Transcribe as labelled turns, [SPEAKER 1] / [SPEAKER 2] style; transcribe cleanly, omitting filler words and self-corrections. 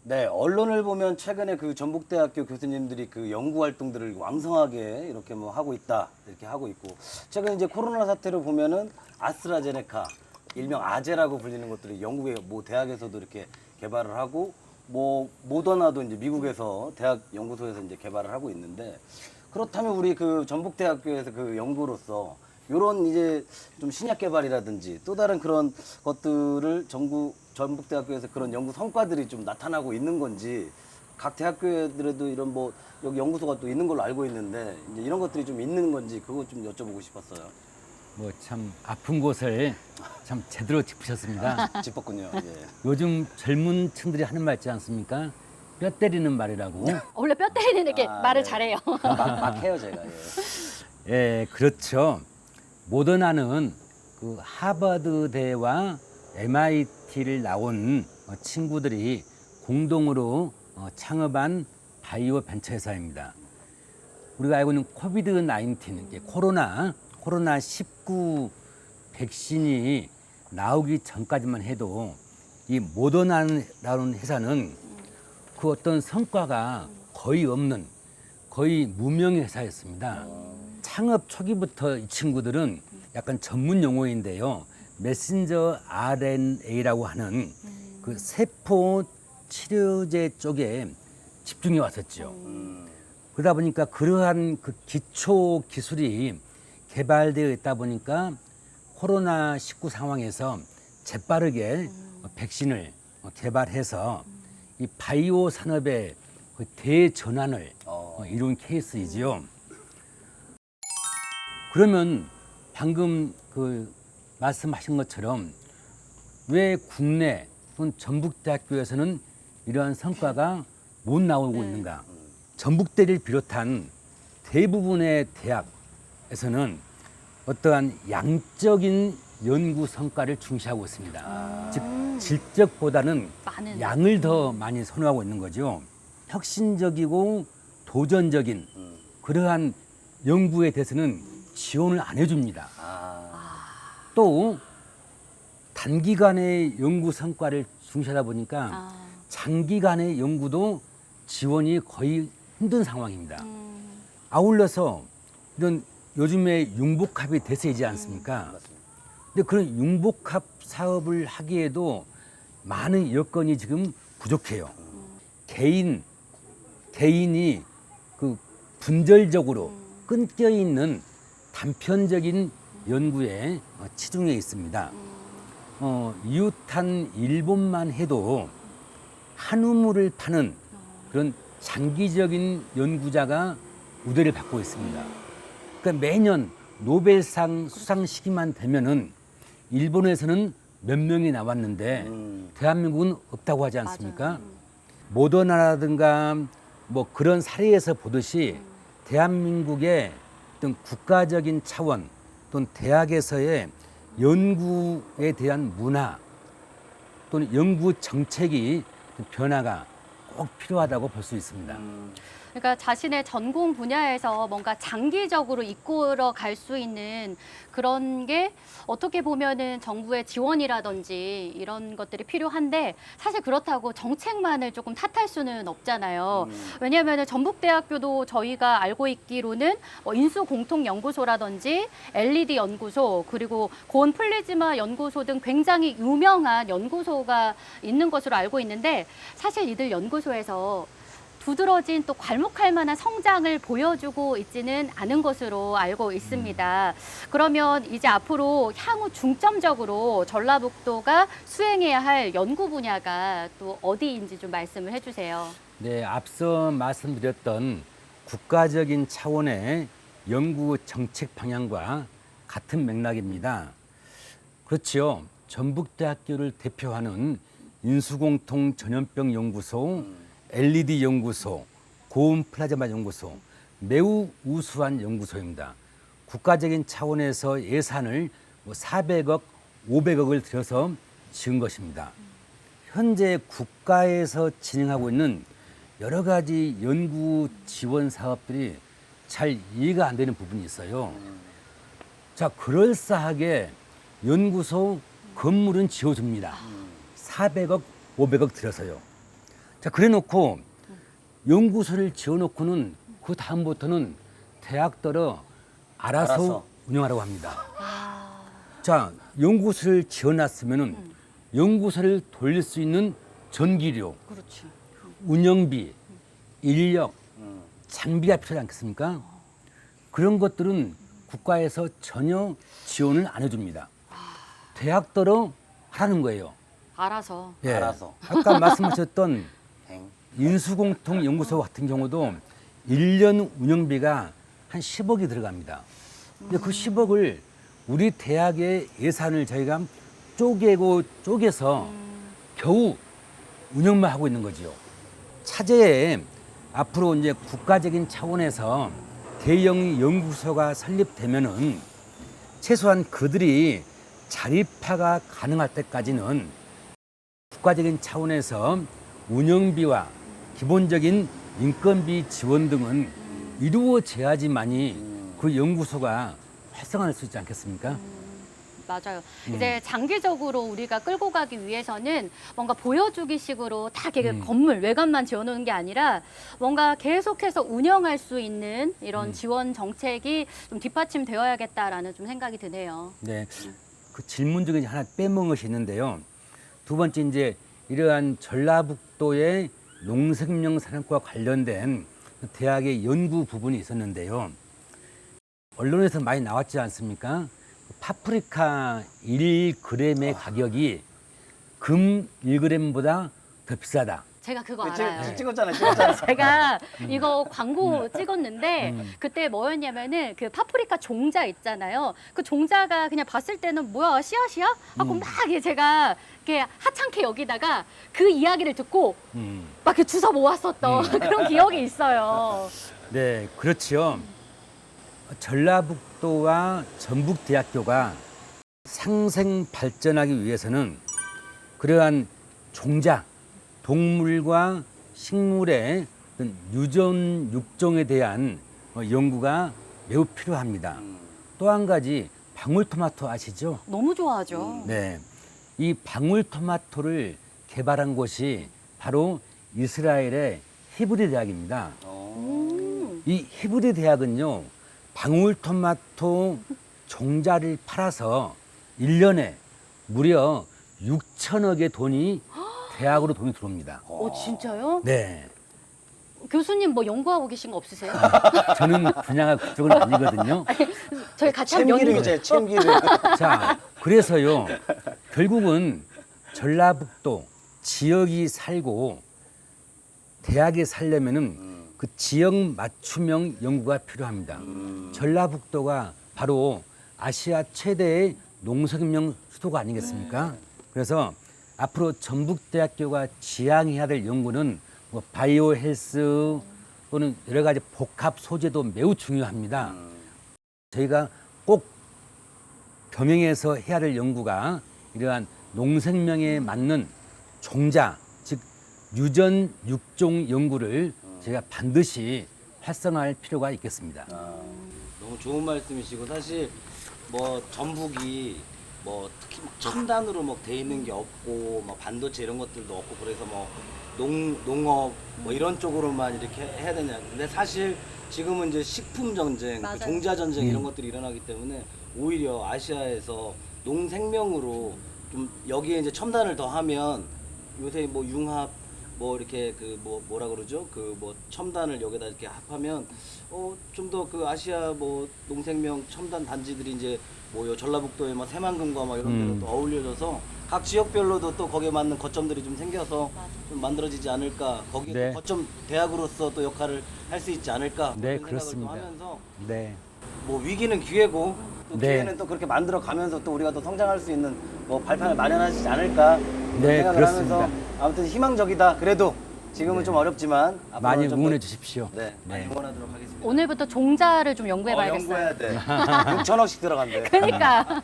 [SPEAKER 1] 네, 언론을 보면 최근에 그 전북대학교 교수님들이 그 연구 활동들을 왕성하게 이렇게 뭐 하고 있다, 이렇게 하고 있고, 최근 이제 코로나 사태를 보면은 아스트라제네카, 일명 아제라고 불리는 것들이 영국의 뭐 대학에서도 이렇게 개발을 하고, 뭐 모더나도 이제 미국에서 대학 연구소에서 이제 개발을 하고 있는데, 그렇다면 우리 그 전북대학교에서 그 연구로서 요런 이제 좀 신약 개발이라든지 또 다른 그런 것들을 전북대학교에서 그런 연구 성과들이 좀 나타나고 있는 건지, 각 대학교들에도 이런 뭐 여기 연구소가 또 있는 걸로 알고 있는데 이제 이런 것들이 좀 있는 건지 그거 좀 여쭤보고 싶었어요.
[SPEAKER 2] 뭐 참 아픈 곳을 참 제대로 짚으셨습니다.
[SPEAKER 1] 짚었군요. 예.
[SPEAKER 2] 요즘 젊은 층들이 하는 말 있지 않습니까? 뼈 때리는 말이라고.
[SPEAKER 3] 원래 뼈 때리는 이렇게
[SPEAKER 1] 아,
[SPEAKER 3] 말을
[SPEAKER 1] 네.
[SPEAKER 3] 잘해요.
[SPEAKER 1] 막 해요 제가. 예.
[SPEAKER 2] 예, 그렇죠. 모더나는 그 하버드대와 MIT를 나온 친구들이 공동으로 창업한 바이오 벤처 회사입니다. 우리가 알고 있는 코비드-19, 코로나19 백신이 나오기 전까지만 해도 이 모더나라는 회사는 그 어떤 성과가 거의 없는, 거의 무명의 회사였습니다. 창업 초기부터 이 친구들은 약간 전문 용어인데요. 메신저 RNA라고 하는 그 세포 치료제 쪽에 집중해 왔었죠. 그러다 보니까 그러한 그 기초 기술이 개발되어 있다 보니까 코로나19 상황에서 재빠르게 백신을 개발해서 이 바이오 산업의 그 대전환을 이룬 케이스이지요. 그러면 방금 그 말씀하신 것처럼 왜 국내 또는 전북대학교에서는 이러한 성과가 못 나오고 있는가? 전북대를 비롯한 대부분의 대학에서는 어떠한 양적인 연구 성과를 중시하고 있습니다. 즉 질적보다는
[SPEAKER 3] 많은.
[SPEAKER 2] 양을 더 많이 선호하고 있는 거죠. 혁신적이고 도전적인 그러한 연구에 대해서는 지원을 안 해줍니다. 또 단기간의 연구 성과를 중시하다 보니까 장기간의 연구도 지원이 거의 힘든 상황입니다. 아울러서 이런 요즘에 융복합이 대세이지 않습니까? 근데 그런 융복합 사업을 하기에도 많은 여건이 지금 부족해요. 개인이 그 분절적으로 끊겨 있는 단편적인 연구에 치중해 있습니다. 이웃한 일본만 해도 한우물을 파는 그런 장기적인 연구자가 우대를 받고 있습니다. 그러니까 매년 노벨상 수상 시기만 되면은 일본에서는 몇 명이 나왔는데 대한민국은 없다고 하지 않습니까? 모더나라든가 뭐 그런 사례에서 보듯이 대한민국의 어떤 국가적인 차원 또는 대학에서의 연구에 대한 문화 또는 연구 정책이 변화가 꼭 필요하다고 볼 수 있습니다.
[SPEAKER 3] 그러니까 자신의 전공 분야에서 뭔가 장기적으로 이끌어 갈 수 있는 그런 게 어떻게 보면은 정부의 지원이라든지 이런 것들이 필요한데 사실 그렇다고 정책만을 조금 탓할 수는 없잖아요. 왜냐하면 전북대학교도 저희가 알고 있기로는 뭐 인수공통연구소라든지 LED 연구소 그리고 고온 플리즈마 연구소 등 굉장히 유명한 연구소가 있는 것으로 알고 있는데 사실 이들 연구소에서 두드러진 또 괄목할 만한 성장을 보여주고 있지는 않은 것으로 알고 있습니다. 그러면 이제 앞으로 향후 중점적으로 전라북도가 수행해야 할 연구 분야가 또 어디인지 좀 말씀을 해주세요.
[SPEAKER 2] 네, 앞서 말씀드렸던 국가적인 차원의 연구 정책 방향과 같은 맥락입니다. 그렇죠. 전북대학교를 대표하는 인수공통 전염병 연구소, LED 연구소, 고온 플라즈마 연구소, 매우 우수한 연구소입니다. 국가적인 차원에서 예산을 400억, 500억을 들여서 지은 것입니다. 현재 국가에서 진행하고 있는 여러 가지 연구 지원 사업들이 잘 이해가 안 되는 부분이 있어요. 자, 그럴싸하게 연구소 건물은 지어줍니다. 400억, 500억 들여서요. 자, 그래놓고 연구소를 지어놓고는 그 다음부터는 대학들어 알아서 운영하라고 합니다. 자, 연구소를 지어놨으면은 연구소를 돌릴 수 있는 전기료,
[SPEAKER 3] 그렇지.
[SPEAKER 2] 운영비, 인력, 장비가 필요하지 않겠습니까? 그런 것들은 국가에서 전혀 지원을 안 해줍니다. 대학들어 하라는 거예요.
[SPEAKER 3] 알아서.
[SPEAKER 2] 예.
[SPEAKER 1] 알아서.
[SPEAKER 2] 아까 말씀하셨던
[SPEAKER 1] 행.
[SPEAKER 2] 인수공통연구소 같은 경우도 1년 운영비가 한 10억이 들어갑니다. 근데 그 10억을 우리 대학의 예산을 저희가 쪼개서 겨우 운영만 하고 있는 거지요. 차제에 앞으로 이제 국가적인 차원에서 대형 연구소가 설립되면은 최소한 그들이 자립화가 가능할 때까지는 국가적인 차원에서 운영비와 기본적인 인건비 지원 등은 이루어져야지만이 그 연구소가 활성화할 수 있지 않겠습니까?
[SPEAKER 3] 맞아요. 이제 장기적으로 우리가 끌고 가기 위해서는 뭔가 보여주기식으로 다 이렇게 건물 외관만 지어놓는 게 아니라 뭔가 계속해서 운영할 수 있는 이런 지원 정책이 좀 뒷받침되어야겠다라는 좀 생각이 드네요.
[SPEAKER 2] 네, 그 질문 중에 하나 빼먹은 것이 있는데요. 두 번째 이제 이러한 전라북도의 농생명 산업과 관련된 대학의 연구 부분이 있었는데요. 언론에서 많이 나왔지 않습니까? 파프리카 1g의 가격이 금 1g보다 더 비싸다.
[SPEAKER 3] 제가 그거 알아요.
[SPEAKER 1] 찍었잖아요.
[SPEAKER 3] 제가 이거 광고 찍었는데 그때 뭐였냐면은 그 파프리카 종자 있잖아요. 그 종자가 그냥 봤을 때는 뭐야 씨앗이야? 하고 막 이게 제가 이렇게 하찮게 여기다가 그 이야기를 듣고 막 이렇게 주워 모았었던 그런 기억이 있어요.
[SPEAKER 2] 네, 그렇지요. 전라북도와 전북대학교가 상생 발전하기 위해서는 그러한 종자, 동물과 식물의 어떤 유전 육종에 대한 연구가 매우 필요합니다. 또 한 가지 방울토마토 아시죠?
[SPEAKER 3] 너무 좋아하죠.
[SPEAKER 2] 네, 이 방울토마토를 개발한 곳이 바로 이스라엘의 히브리 대학입니다. 이 히브리 대학은요, 방울토마토 종자를 팔아서 1년에 무려 6천억의 돈이 대학으로 돈이 들어옵니다.
[SPEAKER 3] 진짜요?
[SPEAKER 2] 네,
[SPEAKER 3] 교수님 뭐 연구하고 계신 거 없으세요?
[SPEAKER 2] 저는 분야가 그쪽은 아니거든요.
[SPEAKER 3] 저희 같이 한번 연구.
[SPEAKER 1] 참기름이죠, 참기름.
[SPEAKER 2] 자, 그래서요, 결국은 전라북도 지역이 살고 대학에 살려면은 그 지역 맞춤형 연구가 필요합니다. 전라북도가 바로 아시아 최대의 농생명 수도가 아니겠습니까? 그래서 앞으로 전북대학교가 지향해야 될 연구는 뭐 바이오 헬스 또는 여러 가지 복합 소재도 매우 중요합니다. 저희가 꼭 병행해서 해야 될 연구가 이러한 농생명에 맞는 종자, 즉 유전 육종 연구를 저희가 반드시 활성화할 필요가 있겠습니다.
[SPEAKER 1] 너무 좋은 말씀이시고 사실 뭐 전북이 뭐 특히 막 첨단으로 뭐 돼 있는 게 없고 뭐 반도체 이런 것들도 없고 그래서 뭐 농업 뭐 이런 쪽으로만 이렇게 해야 되냐. 근데 사실 지금은 이제 식품 전쟁,
[SPEAKER 3] 맞아요.
[SPEAKER 1] 그 종자 전쟁 이런 것들이 일어나기 때문에 오히려 아시아에서 농생명으로 좀 여기에 이제 첨단을 더하면 요새 뭐 융합 뭐 이렇게 그 뭐라 그러죠? 그 뭐 첨단을 여기다 이렇게 합하면 좀 더 그 아시아 뭐 농생명 첨단 단지들이 이제 뭐 전라북도에 뭐 새만금과 뭐 이런 데로 또 어울려져서 각 지역별로도 또 거기에 맞는 거점들이 좀 생겨서 좀 만들어지지 않을까. 거기에
[SPEAKER 2] 네.
[SPEAKER 1] 또 거점 대학으로서 또 역할을 할 수 있지 않을까.
[SPEAKER 2] 네,
[SPEAKER 1] 그런 생각을 또
[SPEAKER 2] 그렇습니다.
[SPEAKER 1] 하면서
[SPEAKER 2] 네.
[SPEAKER 1] 뭐 위기는 기회고 또
[SPEAKER 2] 네.
[SPEAKER 1] 기회는 또 그렇게 만들어 가면서 또 우리가 또 성장할 수 있는 뭐 발판을 마련하시지 않을까 그런
[SPEAKER 2] 네,
[SPEAKER 1] 생각을
[SPEAKER 2] 그렇습니다.
[SPEAKER 1] 하면서 아무튼 희망적이다. 그래도 지금은 좀 어렵지만 앞으로는
[SPEAKER 2] 많이
[SPEAKER 1] 좀
[SPEAKER 2] 응원해
[SPEAKER 1] 더-
[SPEAKER 2] 주십시오.
[SPEAKER 1] 네, 많이
[SPEAKER 2] 네.
[SPEAKER 1] 응원하도록 하겠습니다.
[SPEAKER 3] 오늘부터 종자를 좀 연구해봐야겠어요.
[SPEAKER 1] 연구해야 돼. 6천억씩 들어간대.
[SPEAKER 3] 그러니까